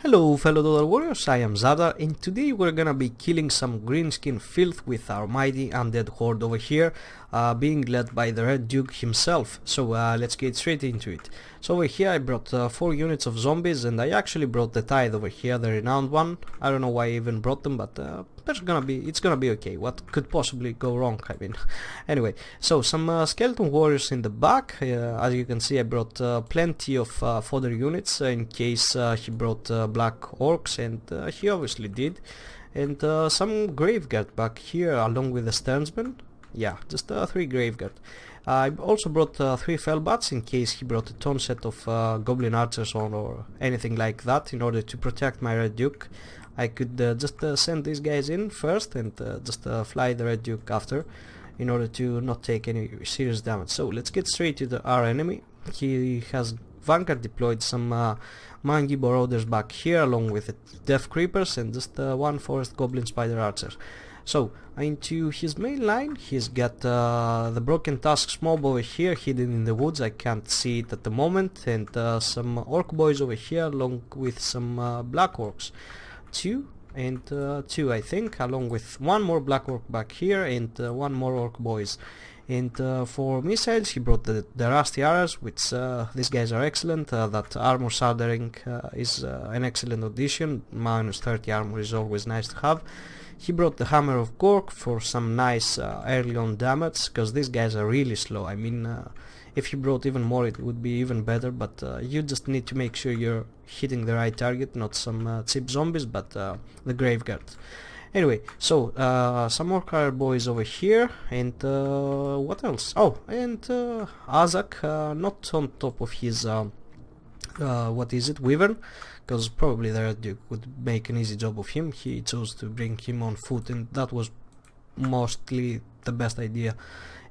Hello fellow Total Warriors, I am Zada, and today we're gonna be killing some greenskin filth with our mighty undead horde over here, being led by the Red Duke himself. So let's get straight into it. So over here I brought 4 units of zombies, and I actually brought the Tithe over here, the renowned one. I don't know why I even brought them, but it's gonna be okay. What could possibly go wrong? I mean, anyway. So some skeleton warriors in the back. As you can see, I brought plenty of fodder units in case he brought black orcs, and he obviously did. And some graveguard back here, along with the sternsmen. Yeah, just 3 graveguard. I also brought 3 fellbats in case he brought a ton set of goblin archers on or anything like that, in order to protect my Red Duke. I could just send these guys in first and just fly the Red Duke after, in order to not take any serious damage. So let's get straight to our enemy. He has Vanguard deployed some Mangi Marauders back here, along with the Death Creepers and just 1 Forest Goblin Spider Archer. So into his main line he's got the Broken Tusks mob over here hidden in the woods. I can't see it at the moment, and some orc boys over here along with some black orcs. 2 I think, along with 1 more black orc back here and 1 more orc boys. And for missiles he brought the rusty arrows, which these guys are excellent. That armor soldering is an excellent addition. Minus 30 armor is always nice to have. He brought the Hammer of Gork for some nice early on damage, because these guys are really slow. I mean, if he brought even more it would be even better, but you just need to make sure you're hitting the right target, not some cheap zombies, but the Graveguard. Anyway, so some more car boys over here, and what else? Oh, and Azak, not on top of his what is it, Wyvern, because probably the Red Duke would make an easy job of him. He chose to bring him on foot, and that was mostly the best idea.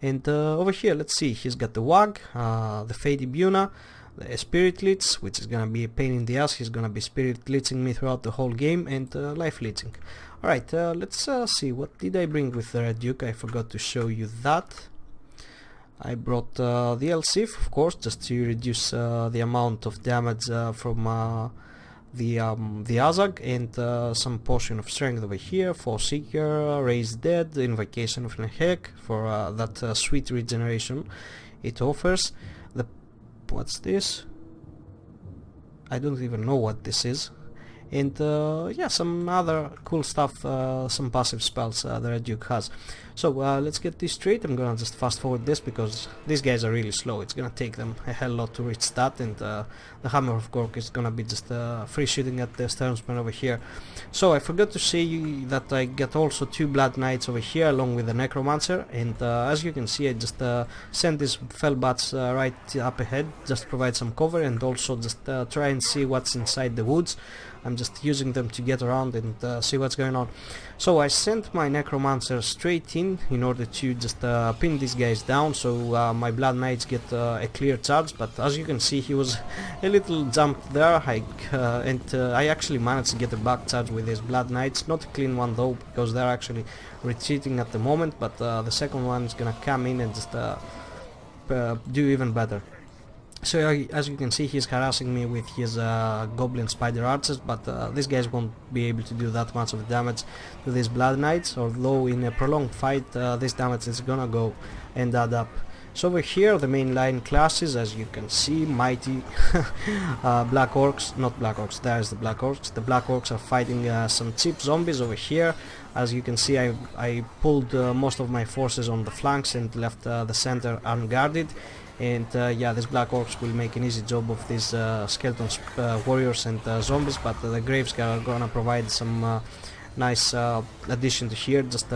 And over here, let's see, he's got the Wag, the Fady Buna, the Spirit Leech, which is gonna be a pain in the ass. He's gonna be Spirit Leeching me throughout the whole game, and Life Leeching. Alright, let's see, what did I bring with the Red Duke? I forgot to show you that. I brought the Elsif, of course, just to reduce the amount of damage from the Azag, and some Potion of Strength over here for Seeker, Raise Dead, Invocation of Nehek for that sweet regeneration it offers. What's this? I don't even know what this is. And yeah, some other cool stuff, some passive spells the Red Duke has. So let's get this straight. I'm gonna just fast forward this because these guys are really slow. It's gonna take them a hell lot to reach that, and the Hammer of Gork is gonna be just free shooting at the sternsman over here. So I forgot to say that I got also 2 Blood Knights over here along with the Necromancer, and as you can see I just sent these fellbats right up ahead, just to provide some cover, and also just try and see what's inside the woods. I'm just using them to get around and see what's going on. So I sent my Necromancer straight in order to just pin these guys down, so my Blood Knights get a clear charge. But as you can see, he was a little jumped there, and I actually managed to get a back charge with his Blood Knights. Not a clean one though, because they're actually retreating at the moment, but the second one is gonna come in and just do even better. So as you can see, he's harassing me with his Goblin Spider Archers, but these guys won't be able to do that much of damage to these Blood Knights, although in a prolonged fight this damage is gonna go and add up. So over here the main line classes, as you can see, mighty Black Orcs, not Black Orcs, there's the Black Orcs. The Black Orcs are fighting some cheap zombies over here. As you can see, I pulled most of my forces on the flanks and left the center unguarded. And yeah, these Black Orcs will make an easy job of these skeleton warriors and zombies, but the Graves are gonna provide some nice addition to here, just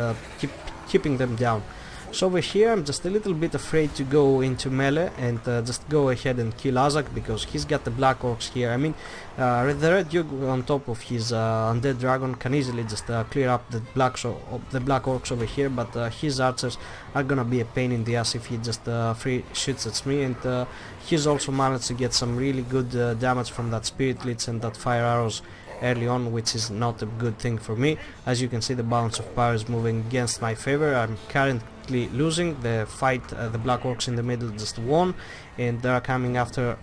keeping them down. So over here I'm just a little bit afraid to go into melee and just go ahead and kill Azak, because he's got the Black Orcs here. I mean, the Red Duke on top of his Undead Dragon can easily just clear up the Black Orcs over here, but his archers are gonna be a pain in the ass if he just free shoots at me, and he's also managed to get some really good damage from that Spirit Leech and that Fire Arrows early on, which is not a good thing for me. As you can see, the balance of power is moving against my favor. I'm currently losing the fight. The Black Orcs in the middle just won, and they are coming after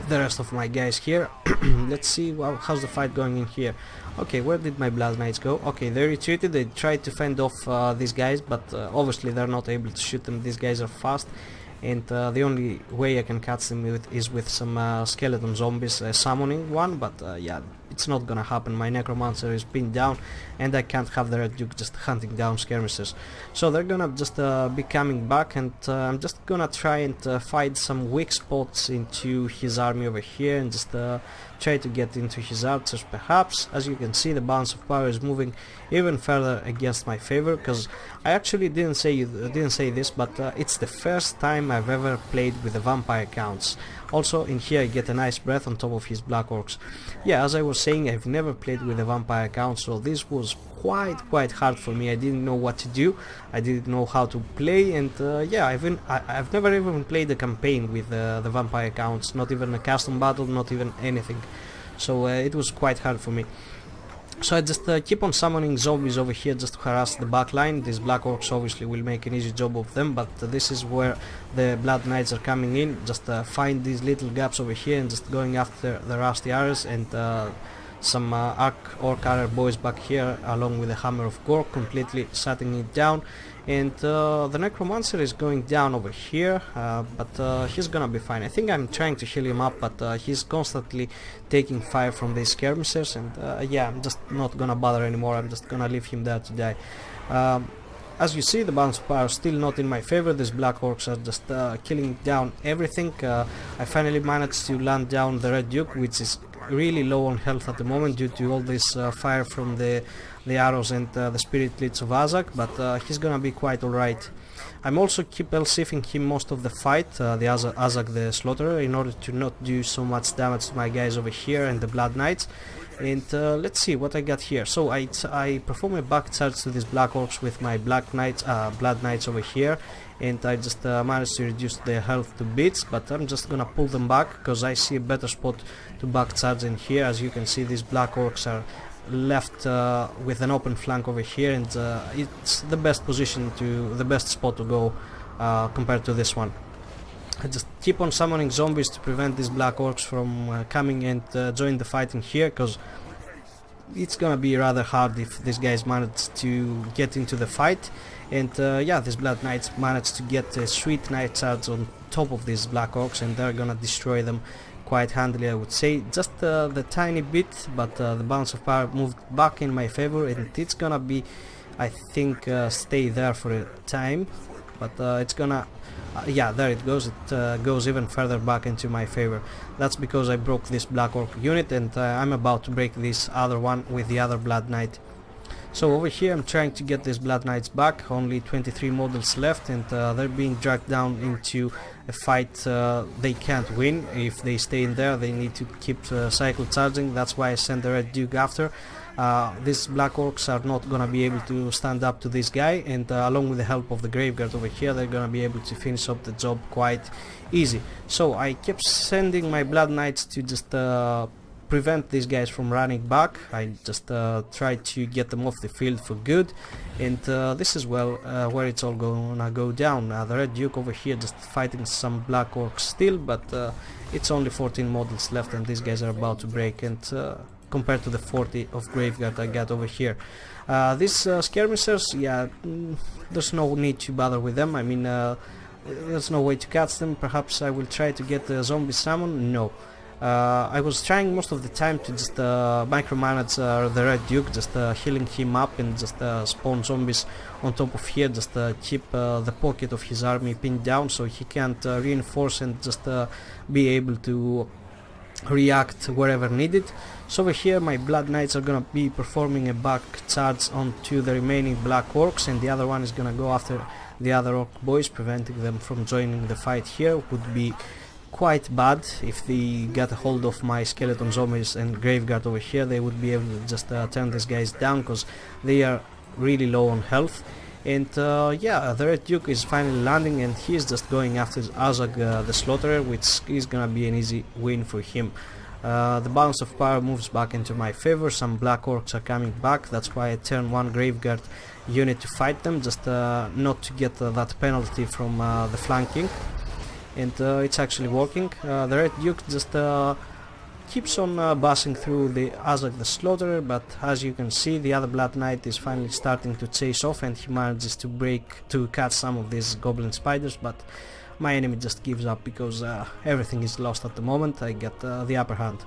the rest of my guys here. Let's see how's the fight going in here. Okay, where did my Blood Knights go? Okay, they retreated. They tried to fend off these guys, but obviously they're not able to shoot them. These guys are fast, and the only way I can catch them is with some skeleton zombies summoning one, but yeah, it's not gonna happen. My necromancer is pinned down, and I can't have the Red Duke just hunting down skirmishers. So they're gonna just be coming back, and I'm just gonna try and find some weak spots into his army over here, and just try to get into his archers perhaps. As you can see, the balance of power is moving even further against my favor, because I actually didn't say this, but it's the first time I've ever played with the vampire counts. Also in here I get a nice breath on top of his black orcs. Yeah, as I was saying, I've never played with the vampire count, so this was quite hard for me. I didn't know what to do, I didn't know how to play, and yeah, I've never even played a campaign with the vampire counts, not even a custom battle, not even anything. So it was quite hard for me. So I just keep on summoning zombies over here just to harass the back line. These black orcs obviously will make an easy job of them, but this is where the Blood Knights are coming in. Just find these little gaps over here and just going after the rusty arrows, and some orc archer boys back here along with the hammer of gore, completely shutting it down. And the necromancer is going down over here, but he's gonna be fine. I think I'm trying to heal him up, but he's constantly taking fire from these skirmishers, and yeah, I'm just not gonna bother anymore. I'm just gonna leave him there to die. As you see, the balance of power is still not in my favor. These black orcs are just killing down everything. I finally managed to land down the Red Duke, which is really low on health at the moment due to all this fire from the arrows and the spirit leads of Azak, but he's gonna be quite alright. I'm also keep LCFing him most of the fight, the Azak the Slaughterer, in order to not do so much damage to my guys over here and the Blood Knights. And let's see what I got here. So I perform a back charge to these black orcs with my Blood Knights over here, and I just managed to reduce their health to bits, but I'm just gonna pull them back because I see a better spot to back charge in here. As you can see, these black orcs are left with an open flank over here, and it's the best spot to go compared to this one. I just keep on summoning zombies to prevent these black orcs from coming and join the fight in here, because it's gonna be rather hard if these guys manage to get into the fight. And yeah, these Blood Knights managed to get a sweet night charge on top of these black orcs, and they're gonna destroy them quite handily, I would say. Just the tiny bit, but the balance of power moved back in my favor, and it's gonna be, I think, stay there for a time, but it's gonna yeah, there it goes. It goes even further back into my favor. That's because I broke this black orc unit, and I'm about to break this other one with the other Blood Knight. So over here I'm trying to get these Blood Knights back. Only 23 models left, and they're being dragged down into a fight they can't win. If they stay in there, they need to keep cycle charging. That's why I sent the Red Duke after. These black orcs are not gonna be able to stand up to this guy, and along with the help of the Graveguard over here, they're gonna be able to finish up the job quite easy. So I kept sending my Blood Knights to just prevent these guys from running back. I just tried to get them off the field for good, and this is where it's all gonna go down. The Red Duke over here just fighting some black orcs still, but it's only 14 models left, and these guys are about to break, and compared to the 40 of Graveguard I got over here. These skirmishers, yeah, there's no need to bother with them. I mean, there's no way to catch them. Perhaps I will try to get the zombie summon. No. I was trying most of the time to just micromanage the Red Duke, just healing him up and just spawn zombies on top of here, just keep the pocket of his army pinned down so he can't reinforce and just be able to react wherever needed. So over here my Blood Knights are gonna be performing a back charge onto the remaining black orcs, and the other one is gonna go after the other orc boys, preventing them from joining the fight here. Would be quite bad if they got a hold of my skeleton zombies and Graveguard over here. They would be able to just turn these guys down, because they are really low on health. And yeah, the Red Duke is finally landing, and he is just going after Azak the Slaughterer, which is gonna be an easy win for him. The balance of power moves back into my favor. Some black orcs are coming back. That's why I turn one Graveguard unit to fight them, just not to get that penalty from the flanking. and it's actually working. The Red Duke just keeps on bashing through the Azog the Slaughterer, but as you can see, the other Blood Knight is finally starting to chase off, and he manages to catch some of these goblin spiders, but my enemy just gives up because everything is lost at the moment. I get the upper hand.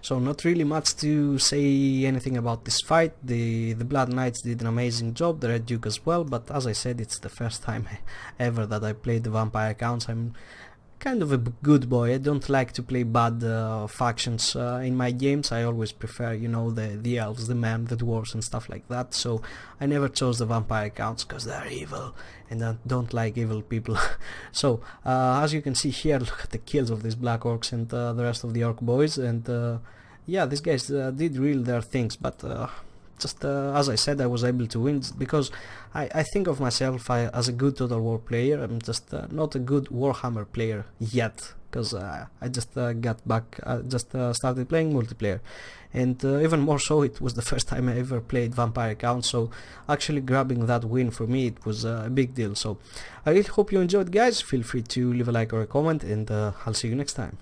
So not really much to say anything about this fight. The Blood Knights did an amazing job, the Red Duke as well, but as I said, it's the first time ever that I played the vampire accounts. I'm kind of a good boy. I don't like to play bad factions in my games. I always prefer, you know, the elves, the men, the dwarves and stuff like that. So I never chose the vampire accounts because they're evil and I don't like evil people. So as you can see here, look at the kills of these black orcs and the rest of the orc boys, and yeah, these guys did really their things, but just as I said, I was able to win because I think of myself as a good Total War player. I'm just not a good Warhammer player yet, because I just got back, just started playing multiplayer, and even more so, it was the first time I ever played vampire account, so actually grabbing that win for me, it was a big deal. So I really hope you enjoyed, guys. Feel free to leave a like or a comment, and I'll see you next time.